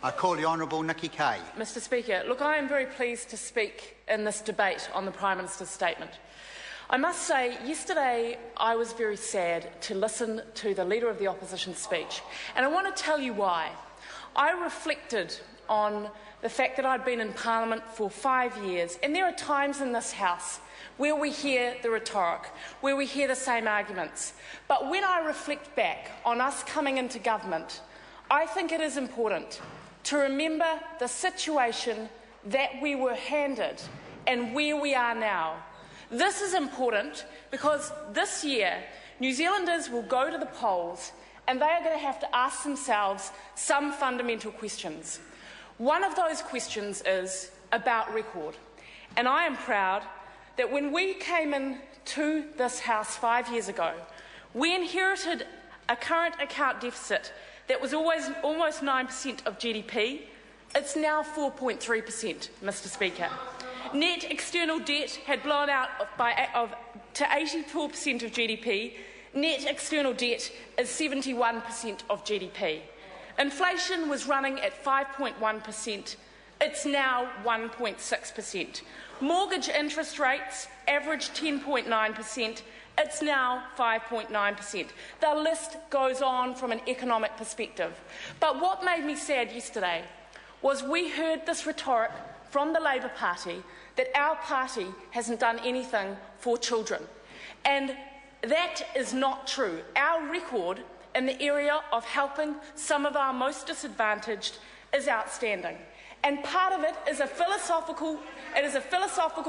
I call the Honourable Nikki Kay. Mr Speaker, look, I am very pleased to speak in this debate on the Prime Minister's statement. I must say, yesterday I was very sad to listen to the Leader of the Opposition speech, and I want to tell you why. I reflected on the fact that I'd been in Parliament for 5 years, and there are times in this House where we hear the rhetoric, where we hear the same arguments. But when I reflect back on us coming into government, I think it is important to remember the situation that we were handed and where we are now. This is important because this year New Zealanders will go to the polls and they are going to have to ask themselves some fundamental questions. One of those questions is about record. And I am proud that when we came into this House 5 years ago, we inherited a current account deficit that was almost 9% of GDP. It's now 4.3%, Mr Speaker. Net external debt had blown out to 84% of GDP. Net external debt is 71% of GDP. Inflation was running at 5.1%. It's now 1.6%. Mortgage interest rates averaged 10.9%. It's now 5.9%. The list goes on from an economic perspective. But what made me sad yesterday was we heard this rhetoric from the Labour Party that our party hasn't done anything for children. And that is not true. Our record in the area of helping some of our most disadvantaged is outstanding. And part of it is a philosophical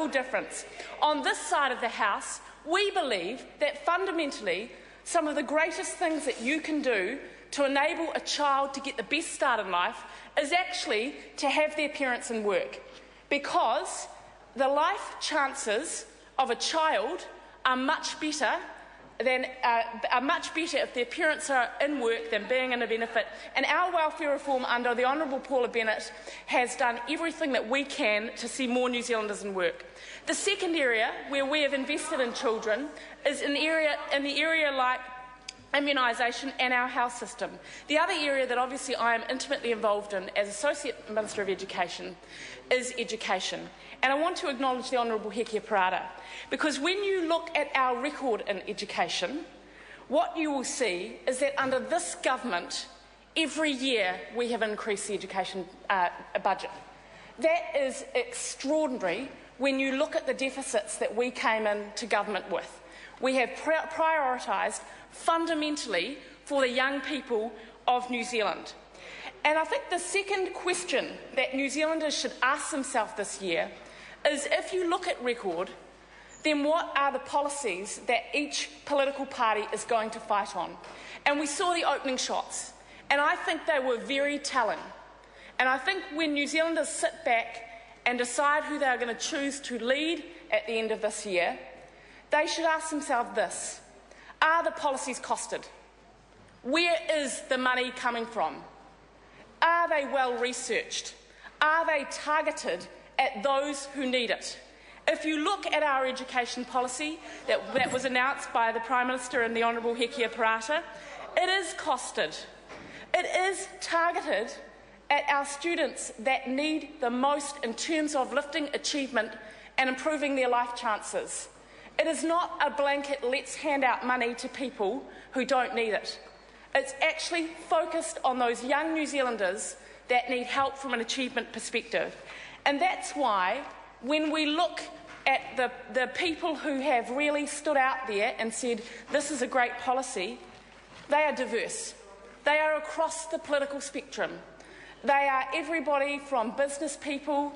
difference. On this side of the House, we believe that fundamentally some of the greatest things that you can do to enable a child to get the best start in life is actually to have their parents in work, because the life chances of a child are much better if their parents are in work than being in a benefit. And our welfare reform under the Honourable Paula Bennett has done everything that we can to see more New Zealanders in work. The second area where we have invested in children is in the area like immunisation and our health system. The other area that obviously I am intimately involved in as Associate Minister of Education is education. And I want to acknowledge the Honourable Hekia Parata, because when you look at our record in education, what you will see is that under this government, every year we have increased the education budget. That is extraordinary when you look at the deficits that we came into government with. We have prioritised fundamentally for the young people of New Zealand. And I think the second question that New Zealanders should ask themselves this year is, if you look at record, then what are the policies that each political party is going to fight on? And we saw the opening shots, and I think they were very telling. And I think when New Zealanders sit back and decide who they are going to choose to lead at the end of this year, they should ask themselves this: are the policies costed? Where is the money coming from? Are they well researched? Are they targeted at those who need it? If you look at our education policy that was announced by the Prime Minister and the Honourable Hekia Parata, it is costed. It is targeted at our students that need the most in terms of lifting achievement and improving their life chances. It is not a blanket, let's hand out money to people who don't need it. It's actually focused on those young New Zealanders that need help from an achievement perspective. And that's why, when we look at the people who have really stood out there and said, this is a great policy, they are diverse. They are across the political spectrum. They are everybody from business people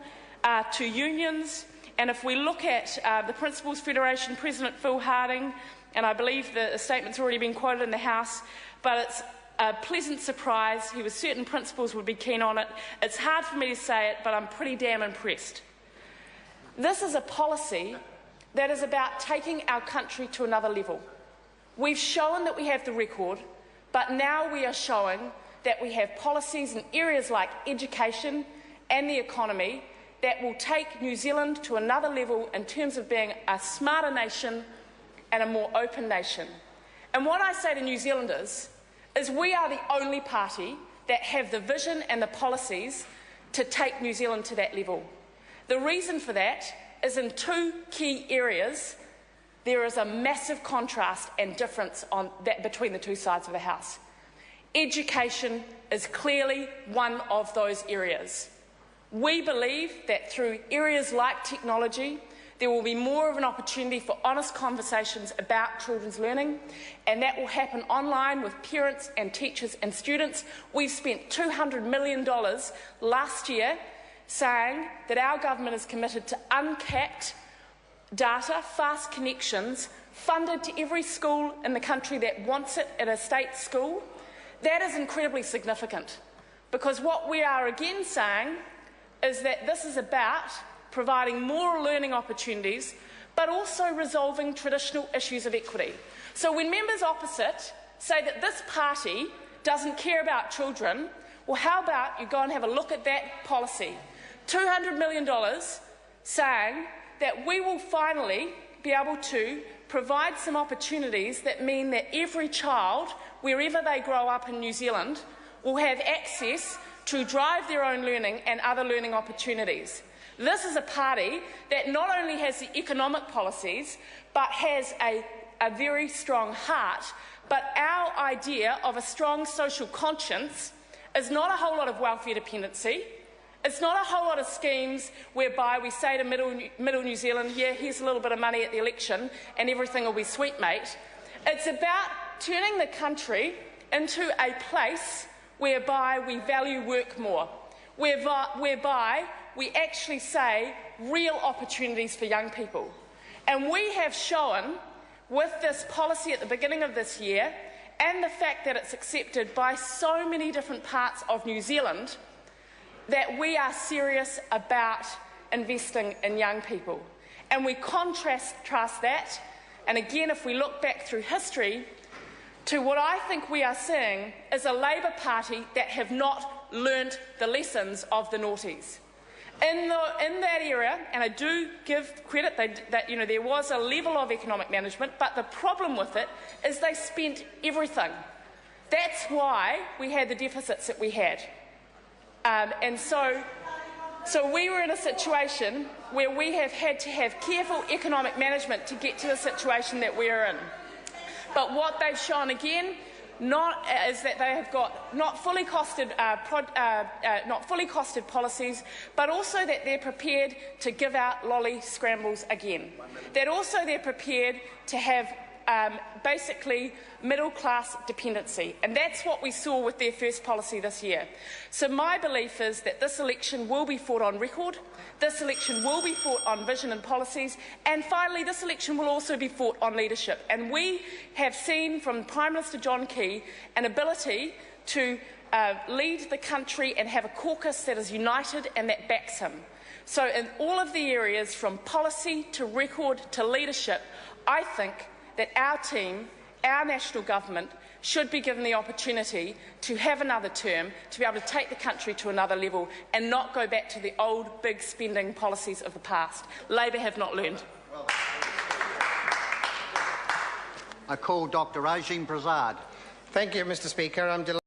to unions. And if we look at the Principals Federation President Phil Harding, and I believe the statement's already been quoted in the House, but it's a pleasant surprise. He was certain principals would be keen on it. It's hard for me to say it, but I'm pretty damn impressed. This is a policy that is about taking our country to another level. We've shown that we have the record, but now we are showing that we have policies in areas like education and the economy that will take New Zealand to another level in terms of being a smarter nation and a more open nation. And what I say to New Zealanders is, we are the only party that have the vision and the policies to take New Zealand to that level. The reason for that is in two key areas there is a massive contrast and difference between the two sides of the House. Education is clearly one of those areas. We believe that through areas like technology, there will be more of an opportunity for honest conversations about children's learning, and that will happen online with parents and teachers and students. We've spent $200 million last year saying that our government is committed to uncapped data, fast connections, funded to every school in the country that wants it at a state school. That is incredibly significant, because what we are again saying is that this is about providing more learning opportunities, but also resolving traditional issues of equity. So when members opposite say that this party doesn't care about children, well, how about you go and have a look at that policy? $200 million saying that we will finally be able to provide some opportunities that mean that every child, wherever they grow up in New Zealand, will have access to drive their own learning and other learning opportunities. This is a party that not only has the economic policies, but has a very strong heart. But our idea of a strong social conscience is not a whole lot of welfare dependency. It's not a whole lot of schemes whereby we say to middle New Zealand, yeah, here's a little bit of money at the election and everything will be sweet, mate. It's about turning the country into a place whereby we value work more, whereby we actually say real opportunities for young people. And we have shown with this policy at the beginning of this year, and the fact that it's accepted by so many different parts of New Zealand, that we are serious about investing in young people. And we contrast that, and again, if we look back through history, to what I think we are seeing is a Labour Party that have not learnt the lessons of the noughties. In that era, and I do give credit that there was a level of economic management, but the problem with it is they spent everything. That's why we had the deficits that we had. And so we were in a situation where we have had to have careful economic management to get to the situation that we are in. But what they've shown again is that they have got not fully costed policies, but also that they're prepared to give out lolly scrambles again. That also they're prepared to have basically middle-class dependency, and that's what we saw with their first policy this year. So my belief is that this election will be fought on record, this election will be fought on vision and policies, and finally this election will also be fought on leadership. And we have seen from Prime Minister John Key an ability to lead the country and have a caucus that is united and that backs him. So in all of the areas from policy to record to leadership, I think that our team, our national government, should be given the opportunity to have another term, to be able to take the country to another level and not go back to the old big spending policies of the past. Labour have not learned. I call Dr Rajim Prasad. Thank you, Mr Speaker. I'm delighted